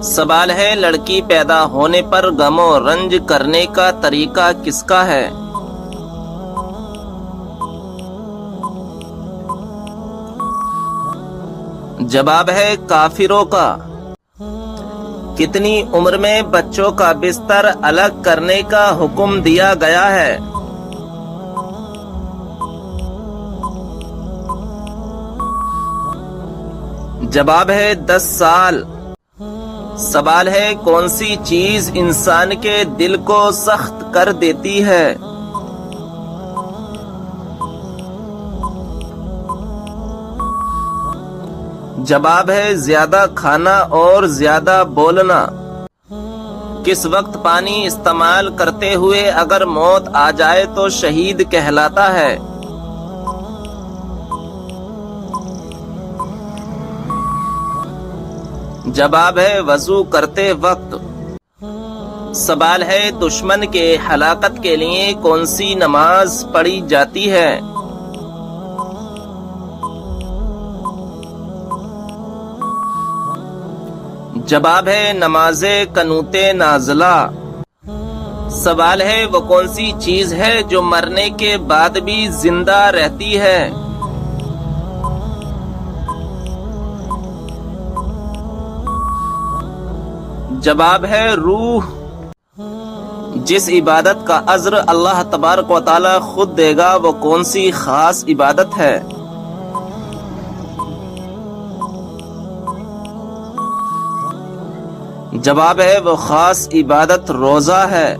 سوال ہے، لڑکی پیدا ہونے پر غم و رنج کرنے کا طریقہ کس کا ہے؟ جواب ہے کافروں کا۔ کتنی عمر میں بچوں کا بستر الگ کرنے کا حکم دیا گیا ہے؟ جواب ہے 10 سال۔ سوال ہے، کون سی چیز انسان کے دل کو سخت کر دیتی ہے؟ جواب ہے زیادہ کھانا اور زیادہ بولنا۔ کس وقت پانی استعمال کرتے ہوئے اگر موت آ جائے تو شہید کہلاتا ہے؟ جواب ہے وضو کرتے وقت۔ سوال ہے، دشمن کے ہلاکت کے لیے کون سی نماز پڑھی جاتی ہے؟ جواب ہے نماز قنوت نازلہ۔ سوال ہے، وہ کون سی چیز ہے جو مرنے کے بعد بھی زندہ رہتی ہے؟ جواب ہے روح۔ جس عبادت کا اجر اللہ تبارک و تعالی خود دے گا وہ کون سی خاص عبادت ہے؟ جواب ہے وہ خاص عبادت روزہ ہے۔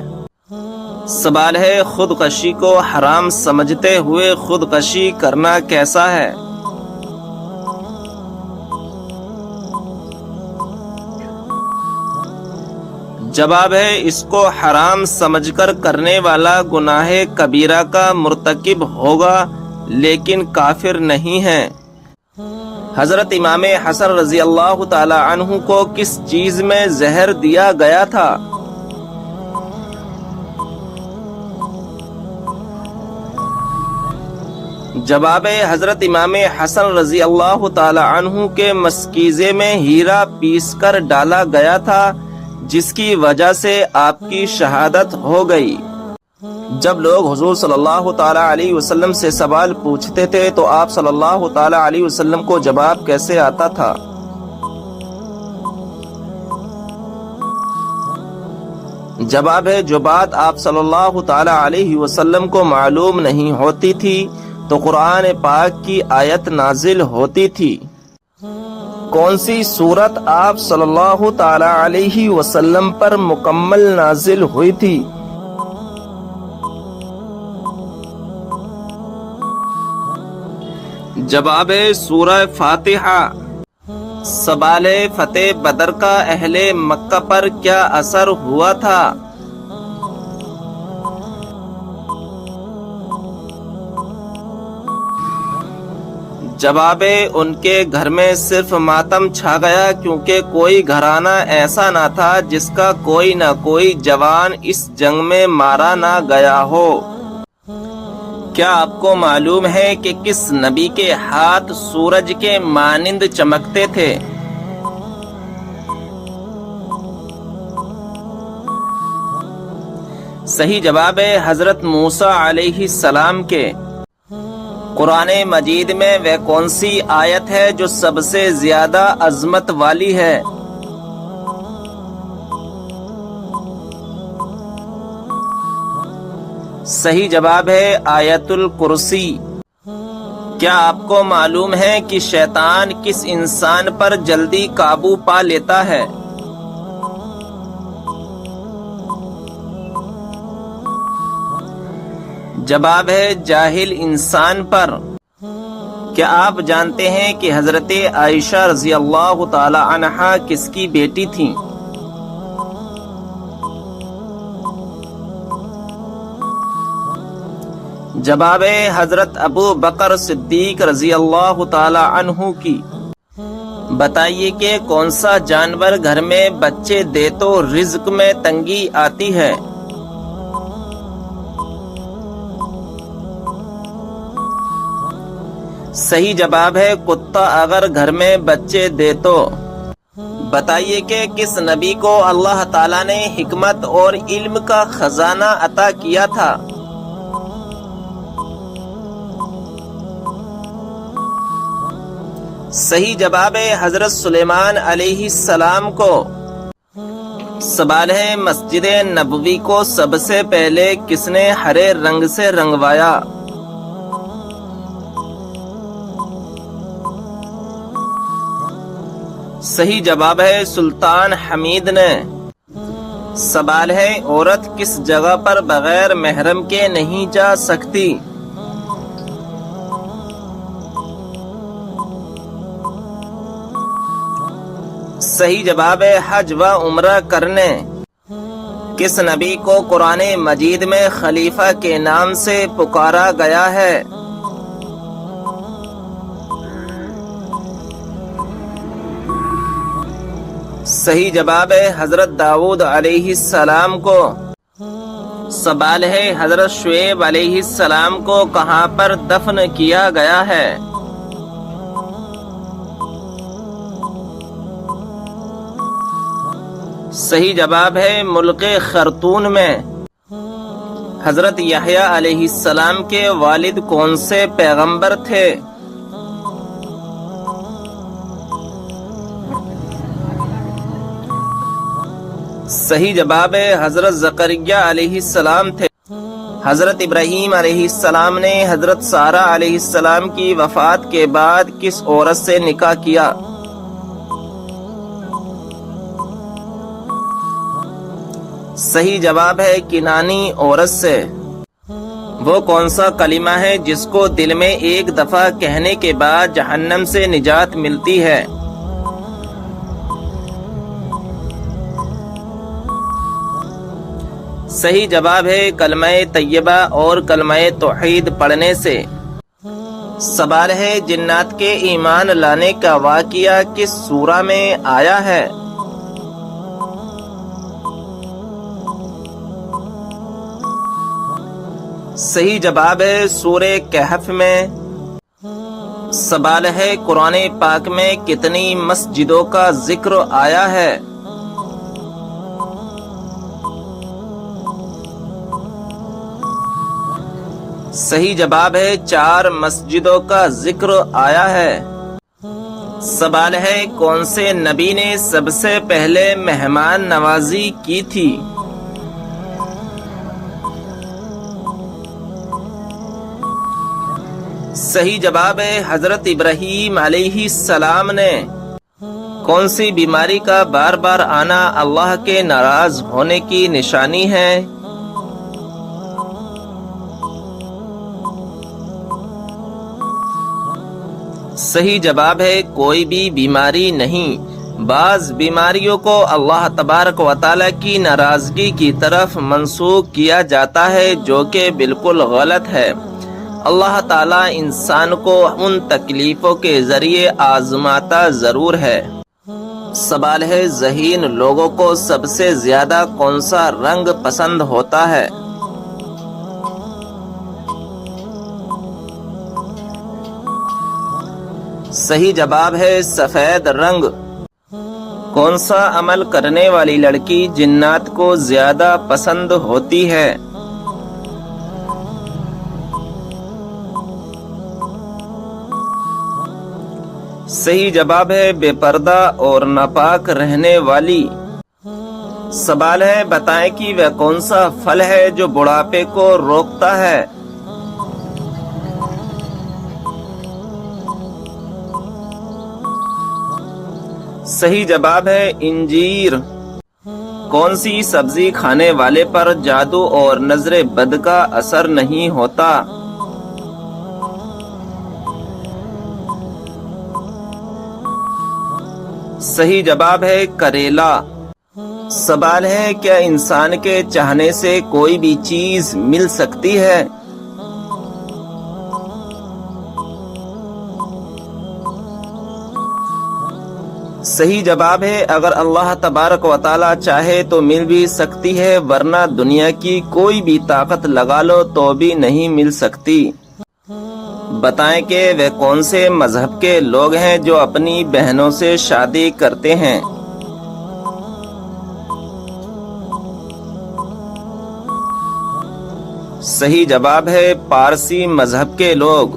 سوال ہے، خودکشی کو حرام سمجھتے ہوئے خودکشی کرنا کیسا ہے؟ جواب ہے اس کو حرام سمجھ کر کرنے والا گناہ کبیرہ کا مرتکب ہوگا لیکن کافر نہیں ہے۔ حضرت امام حسن رضی اللہ تعالی عنہ کو کس چیز میں زہر دیا گیا تھا؟ جواب ہے حضرت امام حسن رضی اللہ تعالی عنہ کے مشکیزے میں ہیرا پیس کر ڈالا گیا تھا جس کی وجہ سے آپ کی شہادت ہو گئی۔ جب لوگ حضور صلی اللہ تعالی علیہ وسلم سے سوال پوچھتے تھے تو آپ صلی اللہ تعالی علیہ وسلم کو جواب کیسے آتا تھا؟ جواب ہے جو بات آپ صلی اللہ تعالی علیہ وسلم کو معلوم نہیں ہوتی تھی تو قرآن پاک کی آیت نازل ہوتی تھی۔ کون سی سورت آپ صلی اللہ تعالی علیہ وسلم پر مکمل نازل ہوئی تھی؟ جواب ہے سورہ فاتحہ۔ سوال ہے، فتح بدر کا اہل مکہ پر کیا اثر ہوا تھا؟ جواب ہے ان کے گھر میں صرف ماتم چھا گیا کیونکہ کوئی گھرانہ ایسا نہ تھا جس کا کوئی نہ کوئی جوان اس جنگ میں مارا نہ گیا ہو۔ کیا آپ کو معلوم ہے کہ کس نبی کے ہاتھ سورج کے مانند چمکتے تھے؟ صحیح جواب ہے حضرت موسیٰ علیہ السلام کے۔ قرآن مجید میں وہ کون سی آیت ہے جو سب سے زیادہ عظمت والی ہے؟ صحیح جواب ہے آیت الکرسی۔ کیا آپ کو معلوم ہے کہ شیطان کس انسان پر جلدی قابو پا لیتا ہے؟ جواب ہے جاہل انسان پر۔ کیا آپ جانتے ہیں کہ حضرت عائشہ رضی اللہ تعالی عنہا کس کی بیٹی تھیں؟ جواب ہے حضرت ابو بکر صدیق رضی اللہ تعالی عنہ کی۔ بتائیے کہ کون سا جانور گھر میں بچے دے تو رزق میں تنگی آتی ہے؟ صحیح جواب ہے کتا اگر گھر میں بچے دے تو۔ بتائیے کہ کس نبی کو اللہ تعالیٰ نے حکمت اور علم کا خزانہ عطا کیا تھا؟ صحیح جواب ہے حضرت سلیمان علیہ السلام کو۔ سوال ہے مسجد نبوی کو سب سے پہلے کس نے ہرے رنگ سے رنگوایا؟ صحیح جواب ہے سلطان حمید نے۔ سوال ہے عورت کس جگہ پر بغیر محرم کے نہیں جا سکتی؟ صحیح جواب ہے حج و عمرہ کرنے۔ کس نبی کو قرآن مجید میں خلیفہ کے نام سے پکارا گیا ہے؟ صحیح جواب ہے حضرت داؤد علیہ السلام کو۔ سوال ہے حضرت شعیب علیہ السلام کو کہاں پر دفن کیا گیا ہے؟ صحیح جواب ہے ملک خرطون میں۔ حضرت یحییٰ علیہ السلام کے والد کون سے پیغمبر تھے؟ صحیح جواب ہے حضرت زکریا علیہ السلام تھے۔ حضرت ابراہیم علیہ السلام نے حضرت سارہ علیہ السلام کی وفات کے بعد کس عورت سے نکاح کیا؟ صحیح جواب ہے کنانی عورت سے۔ وہ کون سا کلمہ ہے جس کو دل میں ایک دفعہ کہنے کے بعد جہنم سے نجات ملتی ہے؟ صحیح جواب ہے کلمہ طیبہ اور کلمہ توحید پڑھنے سے۔ سوال ہے جنات کے ایمان لانے کا واقعہ کس سورہ میں آیا ہے؟ صحیح جواب ہے سورہ کہف میں۔ سوال ہے قرآن پاک میں کتنی مسجدوں کا ذکر آیا ہے؟ صحیح جواب ہے 4 مسجدوں کا ذکر آیا ہے۔ سوال ہے کون سے نبی نے سب سے پہلے مہمان نوازی کی تھی؟ صحیح جواب ہے حضرت ابراہیم علیہ السلام نے۔ کون سی بیماری کا بار بار آنا اللہ کے ناراض ہونے کی نشانی ہے؟ صحیح جواب ہے کوئی بھی بیماری نہیں۔ بعض بیماریوں کو اللہ تبارک و تعالیٰ کی ناراضگی کی طرف منسوخ کیا جاتا ہے جو کہ بالکل غلط ہے۔ اللہ تعالیٰ انسان کو ان تکلیفوں کے ذریعے آزماتا ضرور ہے۔ سوال ہے ذہین لوگوں کو سب سے زیادہ کون سا رنگ پسند ہوتا ہے؟ صحیح جواب ہے سفید رنگ۔ کون سا عمل کرنے والی لڑکی جنات کو زیادہ پسند ہوتی ہے؟ صحیح جواب ہے بے پردہ اور ناپاک رہنے والی۔ سوال ہے بتائیں کہ وہ کون سا پھل ہے جو بڑھاپے کو روکتا ہے؟ صحیح جواب ہے انجیر۔ کون سی سبزی کھانے والے پر جادو اور نظر بد کا اثر نہیں ہوتا؟ صحیح جواب ہے کریلا۔ سوال ہے کیا انسان کے چاہنے سے کوئی بھی چیز مل سکتی ہے؟ صحیح جواب ہے اگر اللہ تبارک و تعالیٰ چاہے تو مل بھی سکتی ہے، ورنہ دنیا کی کوئی بھی طاقت لگا لو تو بھی نہیں مل سکتی۔ بتائیں کہ وہ کون سے مذہب کے لوگ ہیں جو اپنی بہنوں سے شادی کرتے ہیں؟ صحیح جواب ہے پارسی مذہب کے لوگ۔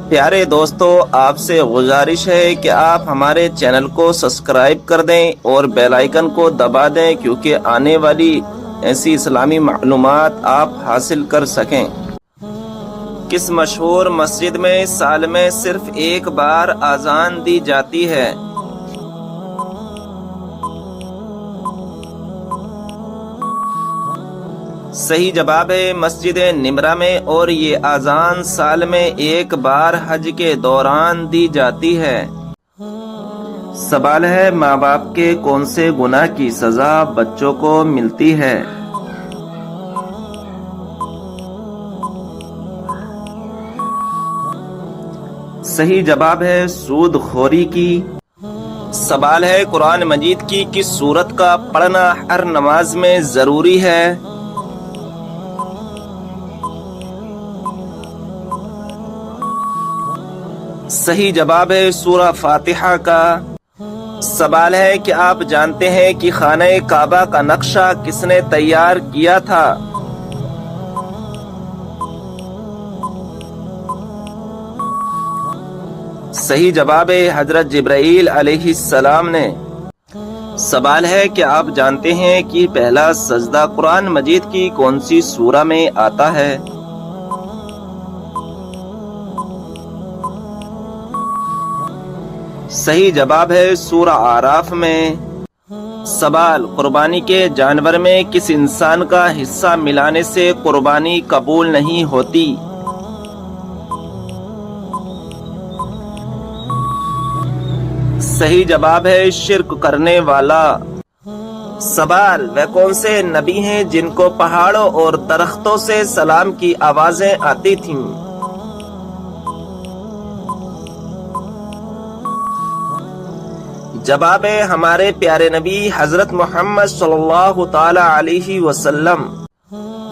پیارے دوستو، آپ سے گزارش ہے کہ آپ ہمارے چینل کو سبسکرائب کر دیں اور بیل آئیکن کو دبا دیں، کیونکہ آنے والی ایسی اسلامی معلومات آپ حاصل کر سکیں۔ کس مشہور مسجد میں سال میں صرف ایک بار اذان دی جاتی ہے؟ صحیح جواب ہے مسجد نمرہ میں، اور یہ اذان سال میں ایک بار حج کے دوران دی جاتی ہے۔ سوال ہے ماں باپ کے کون سے گناہ کی سزا بچوں کو ملتی ہے؟ صحیح جواب ہے سود خوری کی۔ سوال ہے قرآن مجید کی کس سورت کا پڑھنا ہر نماز میں ضروری ہے؟ صحیح جواب ہے سورہ فاتحہ کا۔ سوال ہے کہ آپ جانتے ہیں کہ خانہ کعبہ کا نقشہ کس نے تیار کیا تھا؟ صحیح جواب ہے حضرت جبرائیل علیہ السلام نے۔ سوال ہے کہ آپ جانتے ہیں کہ پہلا سجدہ قرآن مجید کی کون سی سورہ میں آتا ہے؟ صحیح جواب ہے سورہ اعراف میں۔ سوال قربانی کے جانور میں کس انسان کا حصہ ملانے سے قربانی قبول نہیں ہوتی؟ صحیح جواب ہے شرک کرنے والا۔ سوال وہ کون سے نبی ہیں جن کو پہاڑوں اور درختوں سے سلام کی آوازیں آتی تھیں؟ جواب ہے ہمارے پیارے نبی حضرت محمد صلی اللہ تعالی علیہ وسلم۔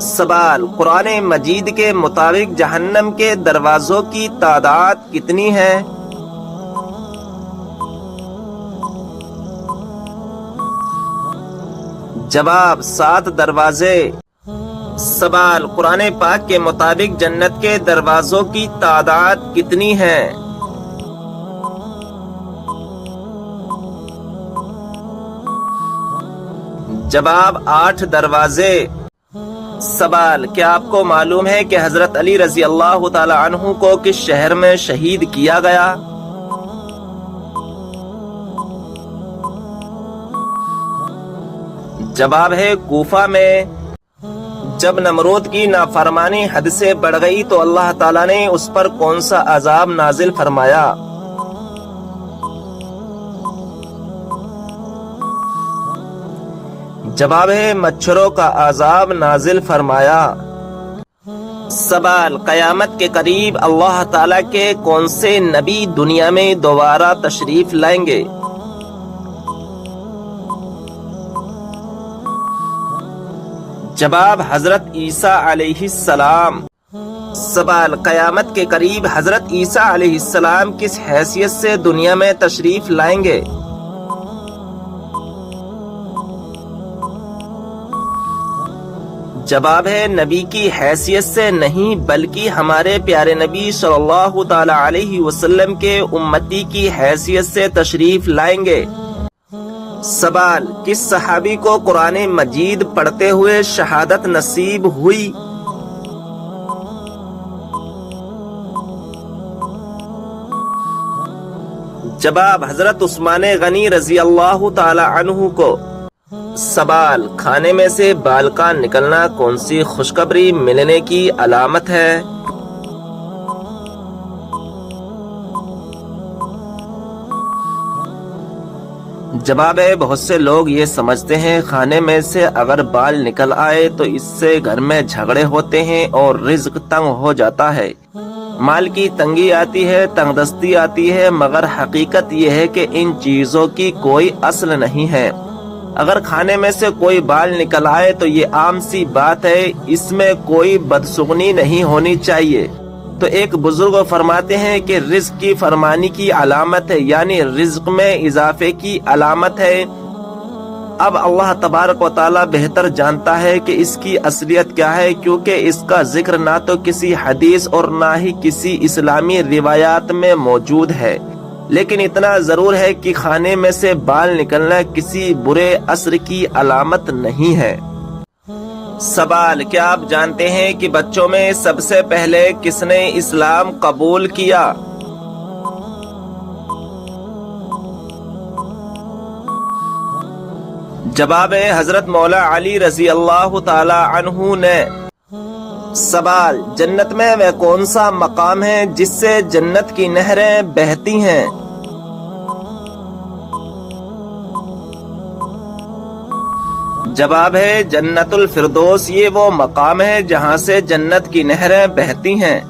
سوال قرآن مجید کے مطابق جہنم کے دروازوں کی تعداد کتنی ہے؟ جواب 7 دروازے۔ سوال قرآن پاک کے مطابق جنت کے دروازوں کی تعداد کتنی ہے؟ جواب 8 دروازے۔ سوال کیا آپ کو معلوم ہے کہ حضرت علی رضی اللہ تعالی عنہ کو کس شہر میں شہید کیا گیا؟ جواب ہے کوفہ میں۔ جب نمرود کی نافرمانی حد سے بڑھ گئی تو اللہ تعالیٰ نے اس پر کون سا عذاب نازل فرمایا؟ جواب ہے مچھروں کا عذاب نازل فرمایا۔ سوال قیامت کے قریب اللہ تعالیٰ کے کون سے نبی دنیا میں دوبارہ تشریف لائیں گے؟ جواب حضرت عیسیٰ علیہ السلام۔ سوال قیامت کے قریب حضرت عیسیٰ علیہ السلام کس حیثیت سے دنیا میں تشریف لائیں گے؟ جواب ہے نبی کی حیثیت سے نہیں، بلکہ ہمارے پیارے نبی صلی اللہ تعالی علیہ وسلم کے امتی کی حیثیت سے تشریف لائیں گے۔ سوال کس صحابی کو قرآن مجید پڑھتے ہوئے شہادت نصیب ہوئی؟ جواب حضرت عثمان غنی رضی اللہ تعالی عنہ کو۔ سوال کھانے میں سے بال کا نکلنا کون سی خوشخبری ملنے کی علامت ہے؟ جواب ہے بہت سے لوگ یہ سمجھتے ہیں کھانے میں سے اگر بال نکل آئے تو اس سے گھر میں جھگڑے ہوتے ہیں اور رزق تنگ ہو جاتا ہے، مال کی تنگی آتی ہے، تنگ دستی آتی ہے، مگر حقیقت یہ ہے کہ ان چیزوں کی کوئی اصل نہیں ہے۔ اگر کھانے میں سے کوئی بال نکل آئے تو یہ عام سی بات ہے، اس میں کوئی بدسگنی نہیں ہونی چاہیے۔ تو ایک بزرگ فرماتے ہیں کہ رزق کی فرمانی کی علامت ہے، یعنی رزق میں اضافے کی علامت ہے۔ اب اللہ تبارک و تعالی بہتر جانتا ہے کہ اس کی اصلیت کیا ہے، کیونکہ اس کا ذکر نہ تو کسی حدیث اور نہ ہی کسی اسلامی روایات میں موجود ہے، لیکن اتنا ضرور ہے کہ کھانے میں سے بال نکلنا کسی برے اثر کی علامت نہیں ہے۔ سوال، کیا آپ جانتے ہیں کہ بچوں میں سب سے پہلے کس نے اسلام قبول کیا؟ جواب ہے حضرت مولا علی رضی اللہ تعالی عنہ نے۔ سوال، جنت میں وہ کون سا مقام ہے جس سے جنت کی نہریں بہتی ہیں؟ جواب ہے جنت الفردوس، یہ وہ مقام ہے جہاں سے جنت کی نہریں بہتی ہیں۔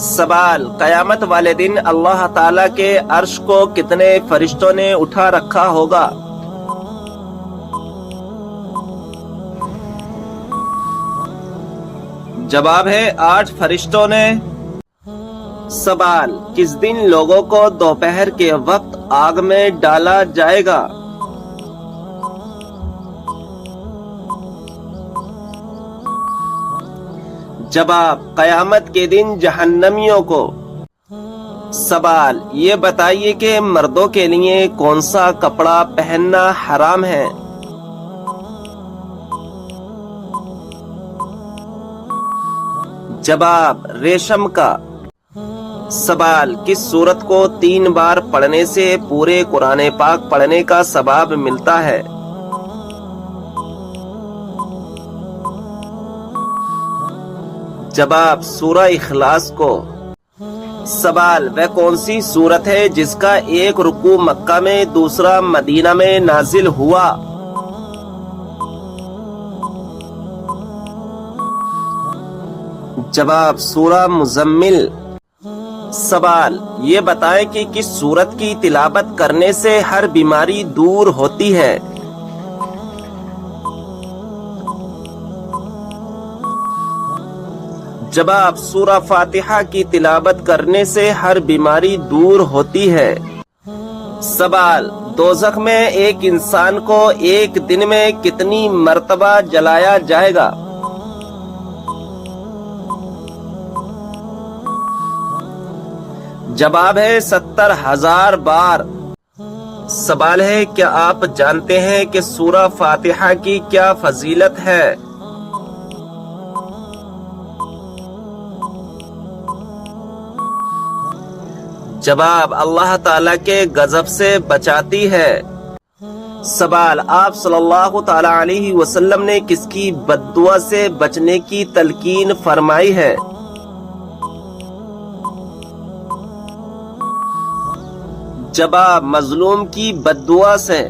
سوال، قیامت والے دن اللہ تعالیٰ کے عرش کو کتنے فرشتوں نے اٹھا رکھا ہوگا؟ جواب ہے 8 فرشتوں نے۔ سوال، کس دن لوگوں کو دوپہر کے وقت آگ میں ڈالا جائے گا؟ جواب، قیامت کے دن جہنمیوں کو۔ سوال، یہ بتائیے کہ مردوں کے لیے کون سا کپڑا پہننا حرام ہے؟ جواب، ریشم کا۔ سوال، کس سورت کو 3 بار پڑھنے سے پورے قرآن پاک پڑھنے کا ثواب ملتا ہے؟ جواب، سورہ اخلاص کو۔ سوال، وہ کون سی سورت ہے جس کا ایک رکوع مکہ میں دوسرا مدینہ میں نازل ہوا؟ جواب، سورہ مزمل۔ سوال، یہ بتائیں کہ کس سورت کی تلاوت کرنے سے ہر بیماری دور ہوتی ہے؟ جواب، سورہ فاتحہ کی تلاوت کرنے سے ہر بیماری دور ہوتی ہے۔ سوال، دوزخ میں ایک انسان کو ایک دن میں کتنی مرتبہ جلایا جائے گا؟ جواب ہے 70,000 بار۔ سوال ہے، کیا آپ جانتے ہیں کہ سورہ فاتحہ کی کیا فضیلت ہے؟ جواب، اللہ تعالیٰ کے غضب سے بچاتی ہے۔ سوال، آپ صلی اللہ تعالی علیہ وسلم نے کس کی بددعا سے بچنے کی تلقین فرمائی ہے؟ جواب، مظلوم کی بددعا سے۔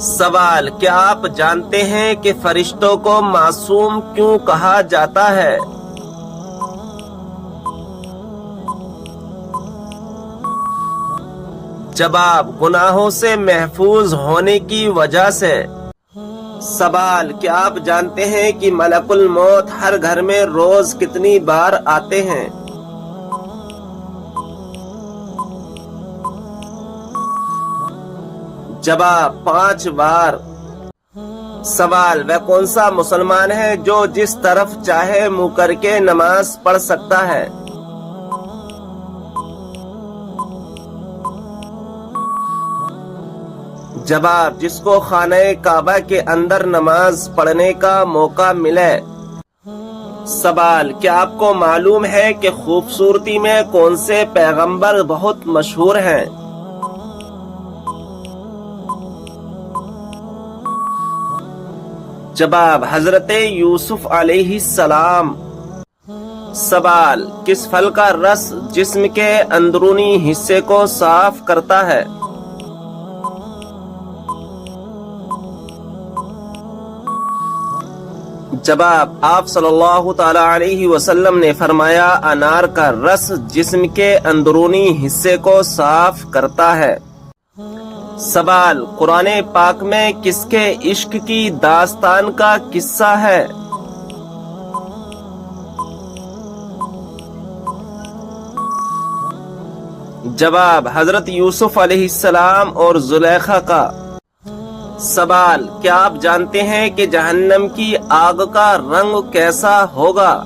سوال، کیا آپ جانتے ہیں کہ فرشتوں کو معصوم کیوں کہا جاتا ہے؟ جواب، گناہوں سے محفوظ ہونے کی وجہ سے۔ سوال، کیا آپ جانتے ہیں کہ ملک الموت ہر گھر میں روز کتنی بار آتے ہیں؟ جواب، 5 بار۔ سوال، وہ کون سا مسلمان ہے جو جس طرف چاہے منہ کر کے نماز پڑھ سکتا ہے؟ جواب، جس کو خانہ کعبہ کے اندر نماز پڑھنے کا موقع ملے۔ سوال، کیا آپ کو معلوم ہے کہ خوبصورتی میں کون سے پیغمبر بہت مشہور ہیں؟ جواب، حضرت یوسف علیہ السلام۔ سوال، کس پھل کا رس جسم کے اندرونی حصے کو صاف کرتا ہے؟ جواب، آپ صلی اللہ تعالی علیہ وسلم نے فرمایا انار کا رس جسم کے اندرونی حصے کو صاف کرتا ہے۔ سوال، قرآن پاک میں کس کے عشق کی داستان کا قصہ ہے؟ جواب، حضرت یوسف علیہ السلام اور زلیخا کا۔ سوال، کیا آپ جانتے ہیں کہ جہنم کی آگ کا رنگ کیسا ہوگا؟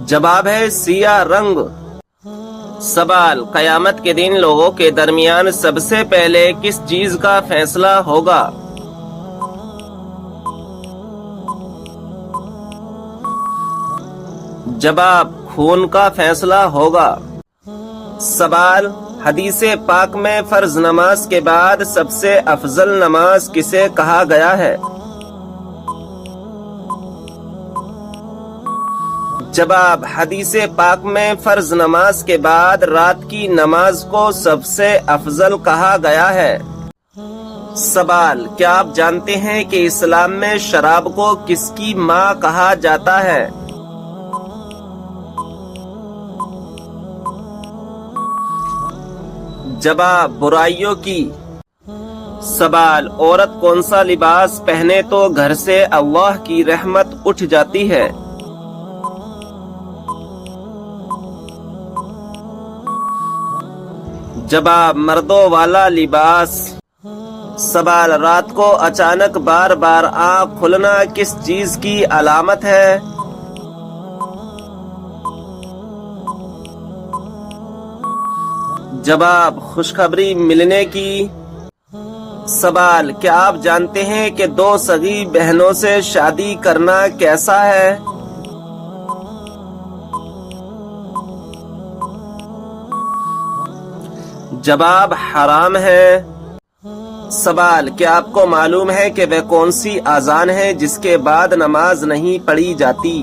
جواب ہے سیاہ رنگ۔ سوال، قیامت کے دن لوگوں کے درمیان سب سے پہلے کس چیز کا فیصلہ ہوگا؟ جواب، خون کا فیصلہ ہوگا۔ سوال، حدیث پاک میں فرض نماز کے بعد سب سے افضل نماز کسے کہا گیا ہے؟ جواب، حدیث پاک میں فرض نماز کے بعد رات کی نماز کو سب سے افضل کہا گیا ہے۔ سوال، کیا آپ جانتے ہیں کہ اسلام میں شراب کو کس کی ماں کہا جاتا ہے؟ جواب، برائیوں کی۔ سوال، عورت کون سا لباس پہنے تو گھر سے اللہ کی رحمت اٹھ جاتی ہے؟ جواب، مردوں والا لباس۔ سوال، رات کو اچانک بار بار آنکھ کھلنا کس چیز کی علامت ہے؟ جواب، خوشخبری ملنے کی۔ سوال، کیا آپ جانتے ہیں کہ دو سگی بہنوں سے شادی کرنا کیسا ہے؟ جواب، حرام ہے۔ سوال، کیا آپ کو معلوم ہے کہ وہ کون سی اذان ہے جس کے بعد نماز نہیں پڑھی جاتی؟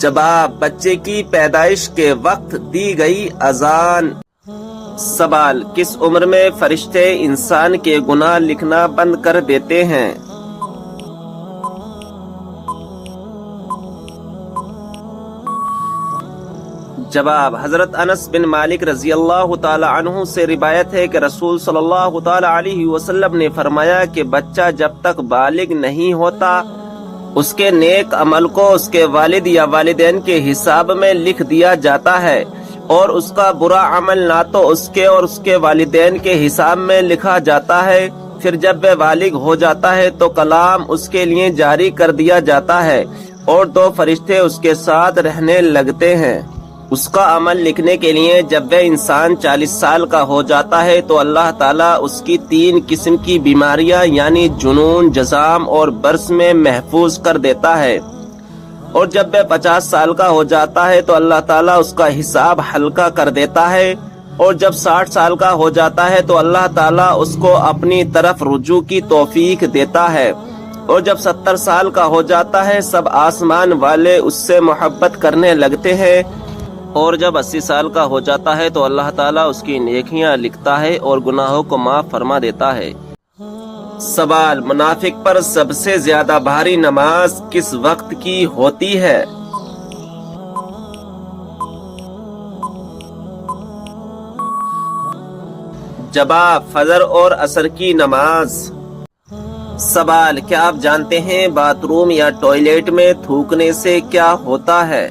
جواب، بچے کی پیدائش کے وقت دی گئی اذان۔ سوال، کس عمر میں فرشتے انسان کے گناہ لکھنا بند کر دیتے ہیں؟ جواب، حضرت انس بن مالک رضی اللہ تعالی عنہ سے روایت ہے کہ رسول صلی اللہ تعالی علیہ وسلم نے فرمایا کہ بچہ جب تک بالغ نہیں ہوتا اس کے نیک عمل کو اس کے والد یا والدین کے حساب میں لکھ دیا جاتا ہے، اور اس کا برا عمل نہ تو اس کے اور اس کے والدین کے حساب میں لکھا جاتا ہے۔ پھر جب وہ بالغ ہو جاتا ہے تو کلام اس کے لیے جاری کر دیا جاتا ہے، اور دو فرشتے اس کے ساتھ رہنے لگتے ہیں اس کا عمل لکھنے کے لیے۔ جب وہ انسان 40 سال کا ہو جاتا ہے تو اللہ تعالیٰ اس کی 3 قسم کی بیماریاں یعنی جنون، جزام اور برس میں محفوظ کر دیتا ہے، اور جب وہ 50 سال کا ہو جاتا ہے تو اللہ تعالیٰ اس کا حساب ہلکا کر دیتا ہے، اور جب 60 سال کا ہو جاتا ہے تو اللہ تعالیٰ اس کو اپنی طرف رجوع کی توفیق دیتا ہے، اور جب 70 سال کا ہو جاتا ہے سب آسمان والے اس سے محبت کرنے لگتے ہیں، اور جب 80 سال کا ہو جاتا ہے تو اللہ تعالیٰ اس کی نیکیاں لکھتا ہے اور گناہوں کو معاف فرما دیتا ہے۔ سوال، منافق پر سب سے زیادہ بھاری نماز کس وقت کی ہوتی ہے؟ جواب، فجر اور عصر کی نماز۔ سوال، کیا آپ جانتے ہیں باتھ روم یا ٹوائلٹ میں تھوکنے سے کیا ہوتا ہے؟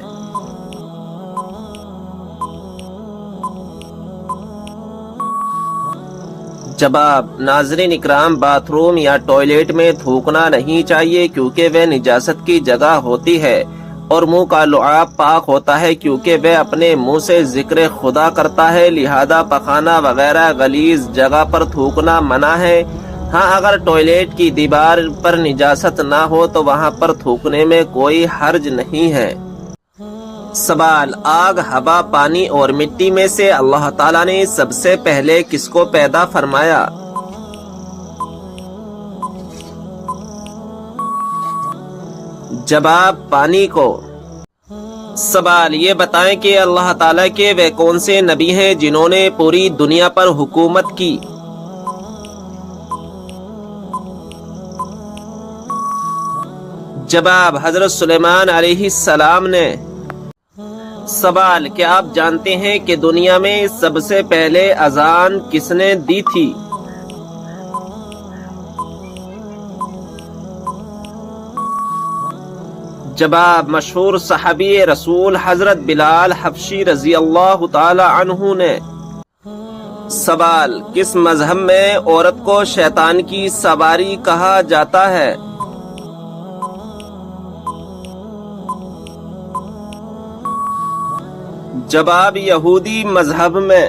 جواب، ناظرین اکرام، باتھ روم یا ٹوائلٹ میں تھوکنا نہیں چاہیے کیونکہ وہ نجاست کی جگہ ہوتی ہے، اور منہ کا لعاب پاک ہوتا ہے کیونکہ وہ اپنے منہ سے ذکر خدا کرتا ہے، لہذا پخانہ وغیرہ غلیظ جگہ پر تھوکنا منع ہے۔ ہاں، اگر ٹوائلٹ کی دیوار پر نجاست نہ ہو تو وہاں پر تھوکنے میں کوئی حرج نہیں ہے۔ سوال، آگ، ہوا، پانی اور مٹی میں سے اللہ تعالیٰ نے سب سے پہلے کس کو پیدا فرمایا؟ جواب، پانی کو۔ سوال، یہ بتائیں کہ اللہ تعالیٰ کے وہ کون سے نبی ہیں جنہوں نے پوری دنیا پر حکومت کی؟ جواب، حضرت سلیمان علیہ السلام نے۔ سوال، کیا آپ جانتے ہیں کہ دنیا میں سب سے پہلے اذان کس نے دی تھی؟ جواب: مشہور صحابی رسول حضرت بلال حبشی رضی اللہ تعالی عنہ نے۔ سوال: کس مذہب میں عورت کو شیطان کی سواری کہا جاتا ہے؟ جواب: یہودی مذہب میں۔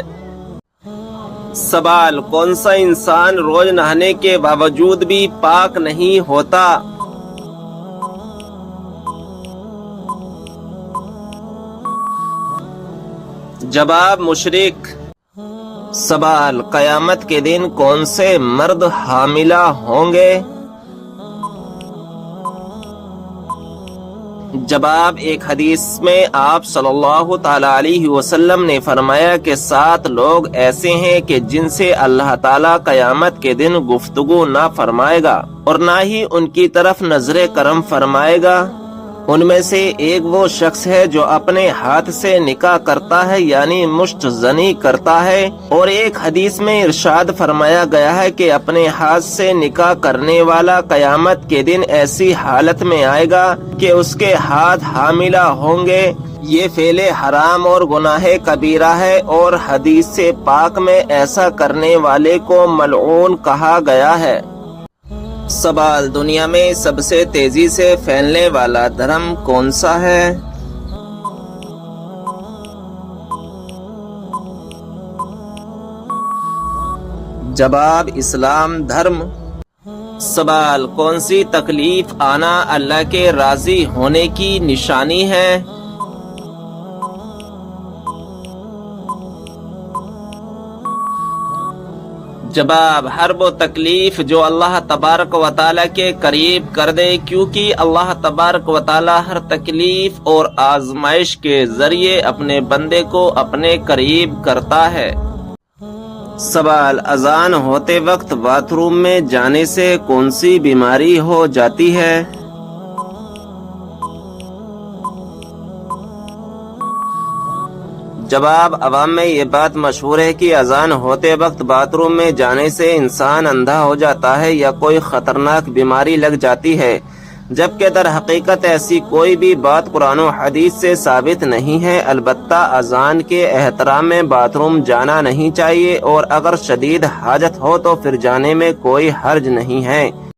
سوال: کون سا انسان روز نہانے کے باوجود بھی پاک نہیں ہوتا؟ جواب: مشرک۔ سوال: قیامت کے دن کون سے مرد حاملہ ہوں گے؟ جواب: ایک حدیث میں آپ صلی اللہ تعالی علیہ وسلم نے فرمایا کہ 7 لوگ ایسے ہیں کہ جن سے اللہ تعالی قیامت کے دن گفتگو نہ فرمائے گا اور نہ ہی ان کی طرف نظر کرم فرمائے گا۔ ان میں سے ایک وہ شخص ہے جو اپنے ہاتھ سے نکاح کرتا ہے یعنی مشت زنی کرتا ہے، اور ایک حدیث میں ارشاد فرمایا گیا ہے کہ اپنے ہاتھ سے نکاح کرنے والا قیامت کے دن ایسی حالت میں آئے گا کہ اس کے ہاتھ حاملہ ہوں گے۔ یہ فعل حرام اور گناہ کبیرہ ہے، اور حدیث سے پاک میں ایسا کرنے والے کو ملعون کہا گیا ہے۔ سوال: دنیا میں سب سے تیزی سے پھیلنے والا دھرم کون سا ہے؟ جواب: اسلام دھرم۔ سوال: کون سی تکلیف آنا اللہ کے راضی ہونے کی نشانی ہے؟ جواب: ہر وہ تکلیف جو اللہ تبارک و تعالیٰ کے قریب کر دے، کیونکہ اللہ تبارک و تعالیٰ ہر تکلیف اور آزمائش کے ذریعے اپنے بندے کو اپنے قریب کرتا ہے۔ سوال: اذان ہوتے وقت باتھ روم میں جانے سے کون سی بیماری ہو جاتی ہے؟ جواب: عوام میں یہ بات مشہور ہے کہ اذان ہوتے وقت باتھ روم میں جانے سے انسان اندھا ہو جاتا ہے یا کوئی خطرناک بیماری لگ جاتی ہے، جبکہ در حقیقت ایسی کوئی بھی بات قرآن و حدیث سے ثابت نہیں ہے۔ البتہ اذان کے احترام میں باتھ روم جانا نہیں چاہیے، اور اگر شدید حاجت ہو تو پھر جانے میں کوئی حرج نہیں ہے۔